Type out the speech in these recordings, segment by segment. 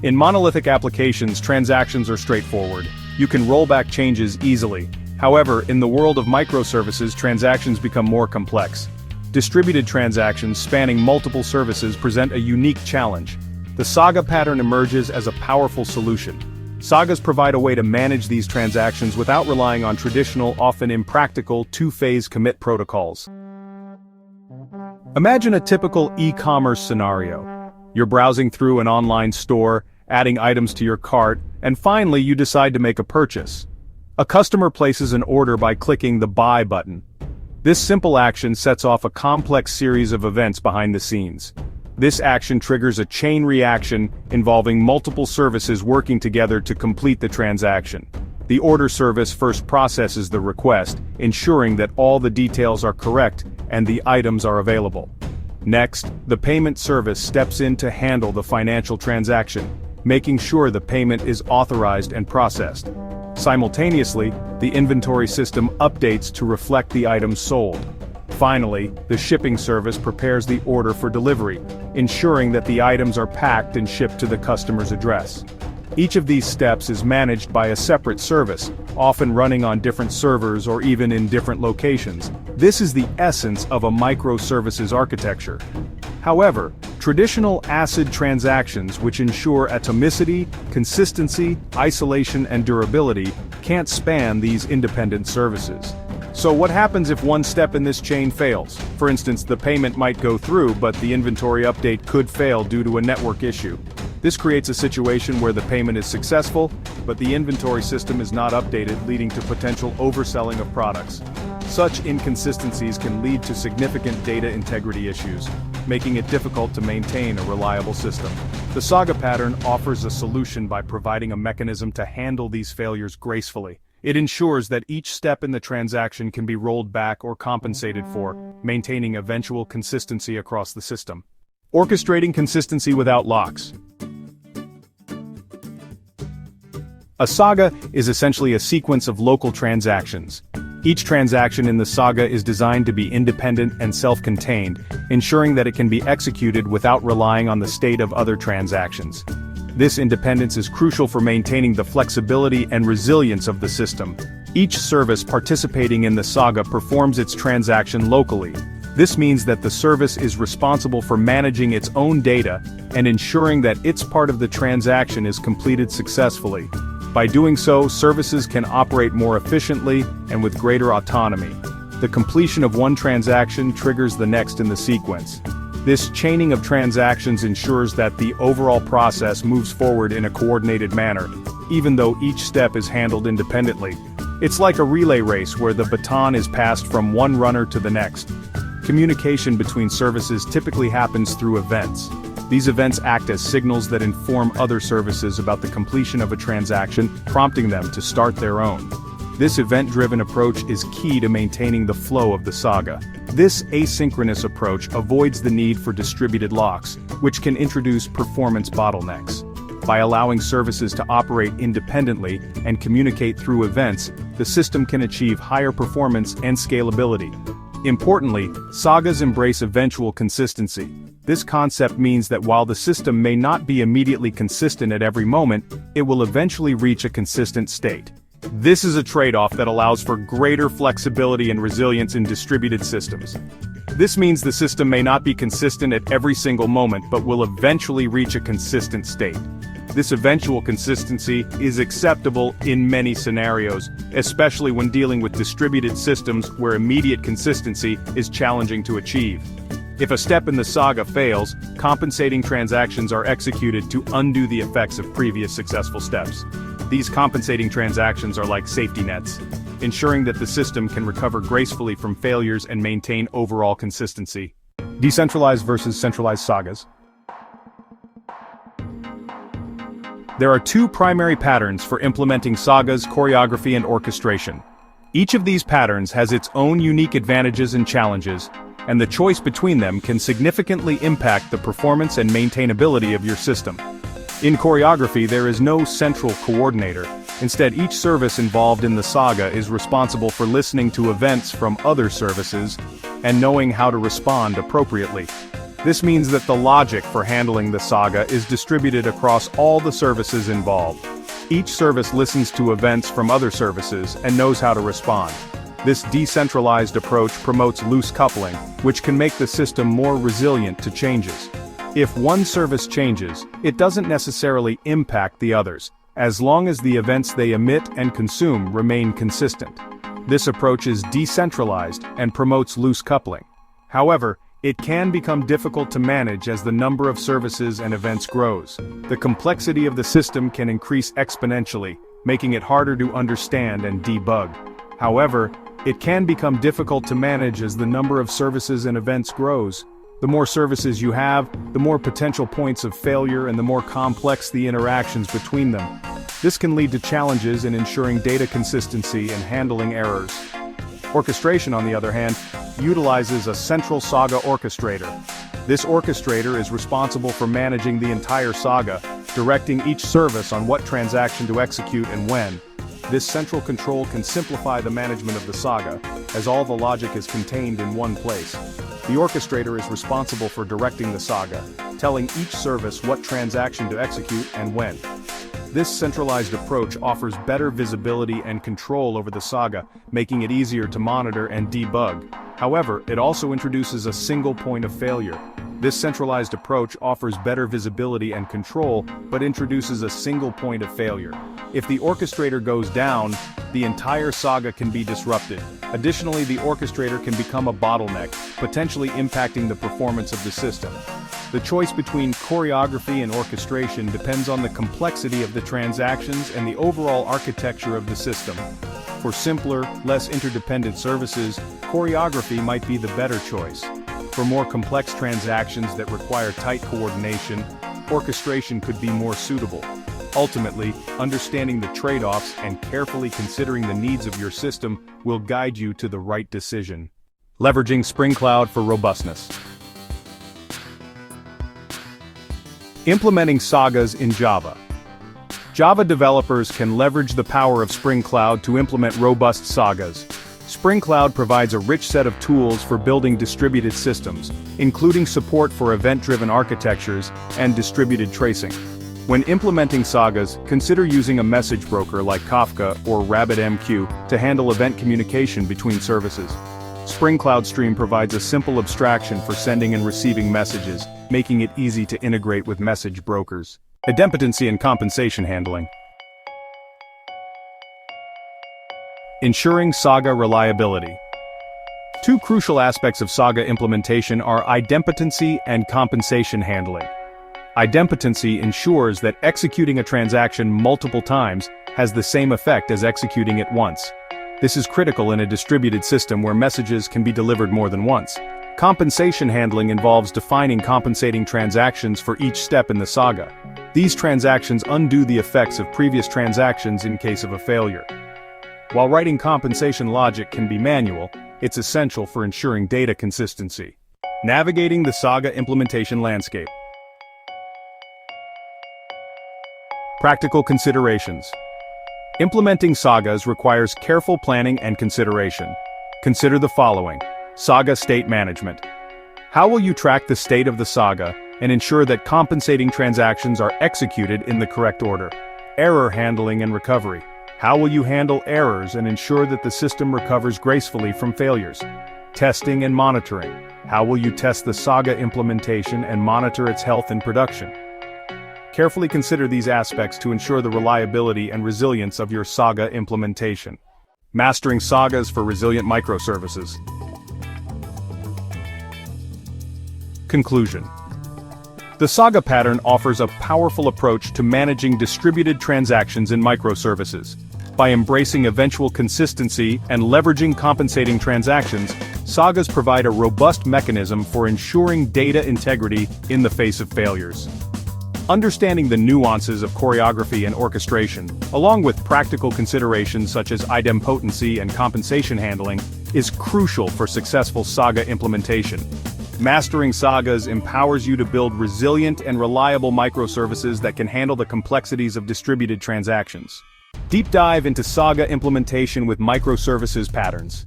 In monolithic applications, transactions are straightforward. You can roll back changes easily. However, in the world of microservices, transactions become more complex. Distributed transactions spanning multiple services present a unique challenge. The Saga pattern emerges as a powerful solution. Sagas provide a way to manage these transactions without relying on traditional, often impractical, two-phase commit protocols. Imagine a typical e-commerce scenario. You're browsing through an online store, adding items to your cart, and finally you decide to make a purchase. A customer places an order by clicking the Buy button. This simple action sets off a complex series of events behind the scenes. This action triggers a chain reaction involving multiple services working together to complete the transaction. The order service first processes the request, ensuring that all the details are correct and the items are available. Next, the payment service steps in to handle the financial transaction, making sure the payment is authorized and processed. Simultaneously, the inventory system updates to reflect the items sold. Finally, the shipping service prepares the order for delivery, ensuring that the items are packed and shipped to the customer's address. Each of these steps is managed by a separate service, often running on different servers or even in different locations. This is the essence of a microservices architecture. However, traditional ACID transactions, which ensure atomicity, consistency, isolation, and durability, can't span these independent services. So what happens if one step in this chain fails? For instance, the payment might go through, but the inventory update could fail due to a network issue. This creates a situation where the payment is successful, but the inventory system is not updated, leading to potential overselling of products. Such inconsistencies can lead to significant data integrity issues, making it difficult to maintain a reliable system. The Saga pattern offers a solution by providing a mechanism to handle these failures gracefully. It ensures that each step in the transaction can be rolled back or compensated for, maintaining eventual consistency across the system. Orchestrating consistency without locks. A saga is essentially a sequence of local transactions. Each transaction in the saga is designed to be independent and self-contained, ensuring that it can be executed without relying on the state of other transactions. This independence is crucial for maintaining the flexibility and resilience of the system. Each service participating in the saga performs its transaction locally. This means that the service is responsible for managing its own data and ensuring that its part of the transaction is completed successfully. By doing so, services can operate more efficiently and with greater autonomy. The completion of one transaction triggers the next in the sequence. This chaining of transactions ensures that the overall process moves forward in a coordinated manner, even though each step is handled independently. It's like a relay race where the baton is passed from one runner to the next. Communication between services typically happens through events. These events act as signals that inform other services about the completion of a transaction, prompting them to start their own. This event-driven approach is key to maintaining the flow of the saga. This asynchronous approach avoids the need for distributed locks, which can introduce performance bottlenecks. By allowing services to operate independently and communicate through events, the system can achieve higher performance and scalability. Importantly, sagas embrace eventual consistency. This concept means that while the system may not be immediately consistent at every moment, it will eventually reach a consistent state. This is a trade-off that allows for greater flexibility and resilience in distributed systems. This means the system may not be consistent at every single moment but will eventually reach a consistent state. This eventual consistency is acceptable in many scenarios, especially when dealing with distributed systems where immediate consistency is challenging to achieve. If a step in the saga fails, compensating transactions are executed to undo the effects of previous successful steps. These compensating transactions are like safety nets, ensuring that the system can recover gracefully from failures and maintain overall consistency. Decentralized versus centralized sagas. There are two primary patterns for implementing sagas, choreography, and orchestration. Each of these patterns has its own unique advantages and challenges, and the choice between them can significantly impact the performance and maintainability of your system. In choreography, there is no central coordinator. Instead, each service involved in the saga is responsible for listening to events from other services and knowing how to respond appropriately. This means that the logic for handling the Saga is distributed across all the services involved. Each service listens to events from other services and knows how to respond. This decentralized approach promotes loose coupling, which can make the system more resilient to changes. If one service changes, it doesn't necessarily impact the others, as long as the events they emit and consume remain consistent. This approach is decentralized and promotes loose coupling. However, it can become difficult to manage as the number of services and events grows. The complexity of the system can increase exponentially, making it harder to understand and debug. However, it can become difficult to manage as the number of services and events grows. The more services you have, the more potential points of failure and the more complex the interactions between them. This can lead to challenges in ensuring data consistency and handling errors. Orchestration, on the other hand, utilizes a central Saga orchestrator. This orchestrator is responsible for managing the entire Saga, directing each service on what transaction to execute and when. This central control can simplify the management of the Saga, as all the logic is contained in one place. The orchestrator is responsible for directing the Saga, telling each service what transaction to execute and when. This centralized approach offers better visibility and control over the Saga, making it easier to monitor and debug. However, it also introduces a single point of failure. This centralized approach offers better visibility and control, but introduces a single point of failure. If the orchestrator goes down, the entire Saga can be disrupted. Additionally, the orchestrator can become a bottleneck, potentially impacting the performance of the system. The choice between choreography and orchestration depends on the complexity of the transactions and the overall architecture of the system. For simpler, less interdependent services, choreography might be the better choice. For more complex transactions that require tight coordination, orchestration could be more suitable. Ultimately, understanding the trade-offs and carefully considering the needs of your system will guide you to the right decision. Leveraging Spring Cloud for robustness. Implementing Sagas in Java. Java developers can leverage the power of Spring Cloud to implement robust Sagas. Spring Cloud provides a rich set of tools for building distributed systems, including support for event-driven architectures and distributed tracing. When implementing Sagas, consider using a message broker like Kafka or RabbitMQ to handle event communication between services. Spring Cloud Stream provides a simple abstraction for sending and receiving messages, making it easy to integrate with message brokers. Idempotency and compensation handling. Ensuring Saga reliability. Two crucial aspects of Saga implementation are idempotency and compensation handling. Idempotency ensures that executing a transaction multiple times has the same effect as executing it once. This is critical in a distributed system where messages can be delivered more than once. Compensation handling involves defining compensating transactions for each step in the Saga. These transactions undo the effects of previous transactions in case of a failure. While writing compensation logic can be manual, it's essential for ensuring data consistency. Navigating the Saga implementation landscape. Practical considerations. Implementing Sagas requires careful planning and consideration. Consider the following. Saga state management. How will you track the state of the Saga and ensure that compensating transactions are executed in the correct order? Error handling and recovery. How will you handle errors and ensure that the system recovers gracefully from failures? Testing and monitoring. How will you test the Saga implementation and monitor its health in production? Carefully consider these aspects to ensure the reliability and resilience of your Saga implementation. Mastering Sagas for resilient microservices. Conclusion. The Saga pattern offers a powerful approach to managing distributed transactions in microservices. By embracing eventual consistency and leveraging compensating transactions, Sagas provide a robust mechanism for ensuring data integrity in the face of failures. Understanding the nuances of choreography and orchestration, along with practical considerations such as idempotency and compensation handling, is crucial for successful Saga implementation. Mastering Sagas empowers you to build resilient and reliable microservices that can handle the complexities of distributed transactions. Deep dive into Saga implementation with Microservices Patterns.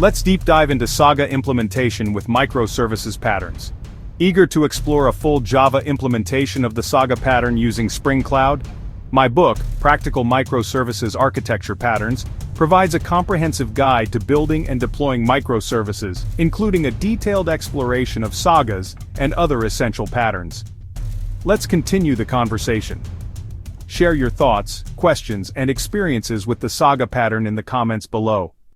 Let's deep dive into Saga implementation with microservices patterns. Eager to explore a full Java implementation of the Saga pattern using Spring Cloud? My book, Practical Microservices Architecture Patterns, provides a comprehensive guide to building and deploying microservices, including a detailed exploration of Sagas and other essential patterns. Let's continue the conversation. Share your thoughts, questions, and experiences with the Saga pattern in the comments below.